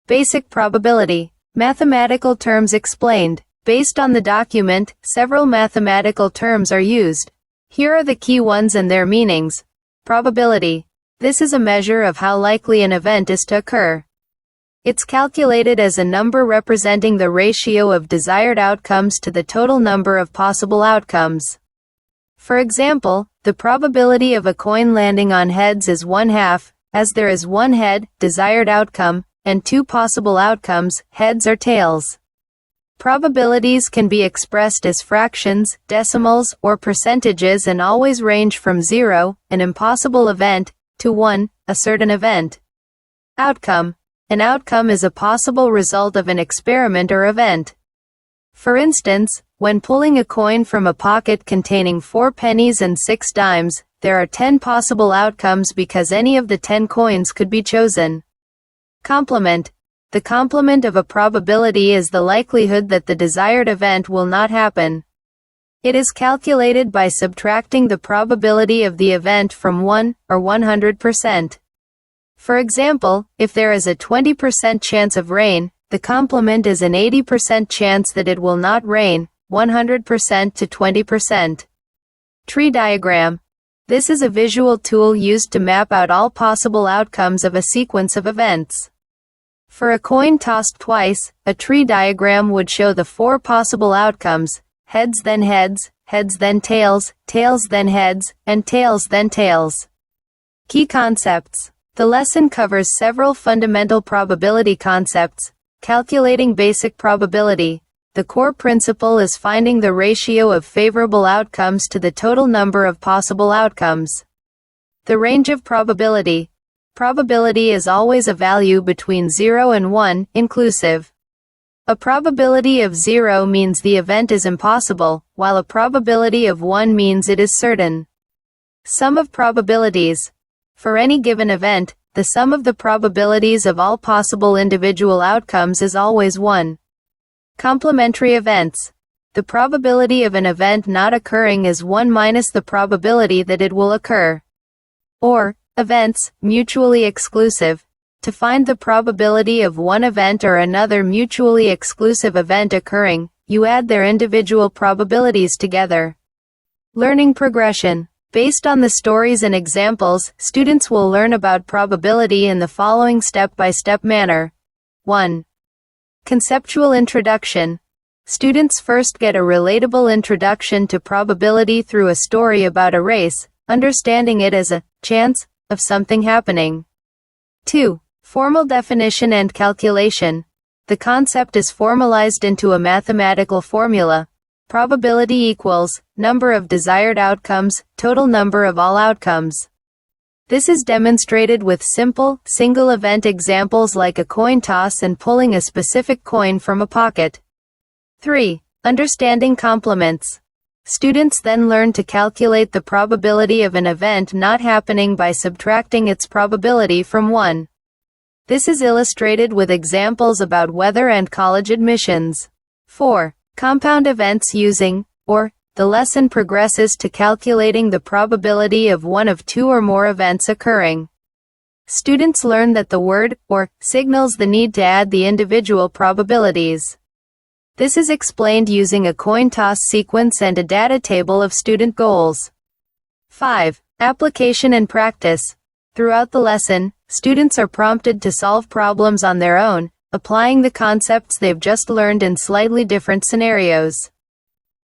Basic probability. Mathematical terms explained. Based on the document, several mathematical terms are used. Here are the key ones and their meanings. Probability. This is a measure of how likely an event is to occur. It's calculated as a number representing the ratio of desired outcomes to the total number of possible outcomes. For example, the probability of a coin landing on heads is 1/2, as there is one head, desired outcome, and two possible outcomes, heads or tails. Probabilities can be expressed as fractions, decimals, or percentages and always range from 0, an impossible event, to 1, a certain event. Outcome. An outcome is a possible result of an experiment or event. For instance, when pulling a coin from a pocket containing 4 pennies and 6 dimes, there are 10 possible outcomes because any of the 10 coins could be chosen. Complement. The complement of a probability is the likelihood that the desired event will not happen. It is calculated by subtracting the probability of the event from 1, or 100%. For example, if there is a 20% chance of rain, the complement is an 80% chance that it will not rain, 100% to 20%. Tree diagram. This is a visual tool used to map out all possible outcomes of a sequence of events. For a coin tossed twice, a tree diagram would show the 4 possible outcomes: heads then heads, heads then tails, tails then heads, and tails then tails. Key concepts. The lesson covers several fundamental probability concepts. Calculating basic probability. The core principle is finding the ratio of favorable outcomes to the total number of possible outcomes. The range of probability. Probability is always a value between 0 and 1, inclusive. A probability of 0 means the event is impossible, while a probability of 1 means it is certain. Sum of probabilities. For any given event, the sum of the probabilities of all possible individual outcomes is always 1. Complementary events. The probability of an event not occurring is 1 minus the probability that it will occur. Or, events, mutually exclusive. To find the probability of one event or another mutually exclusive event occurring, you add their individual probabilities together. Learning progression. Based on the stories and examples, students will learn about probability in the following step-by-step manner. 1. Conceptual introduction. Students first get a relatable introduction to probability through a story about a race, understanding it as a chance of something happening. 2. Formal definition and calculation. The concept is formalized into a mathematical formula. Probability equals number of desired outcomes, total number of all outcomes. This is demonstrated with simple, single-event examples like a coin toss and pulling a specific coin from a pocket. 3. Understanding complements. Students then learn to calculate the probability of an event not happening by subtracting its probability from 1. This is illustrated with examples about weather and college admissions. 4. Compound events using, or, the lesson progresses to calculating the probability of one of 2 or more events occurring. Students learn that the word, or, signals the need to add the individual probabilities. This is explained using a coin toss sequence and a data table of student goals. 5. Application and practice. Throughout the lesson, students are prompted to solve problems on their own, applying the concepts they've just learned in slightly different scenarios.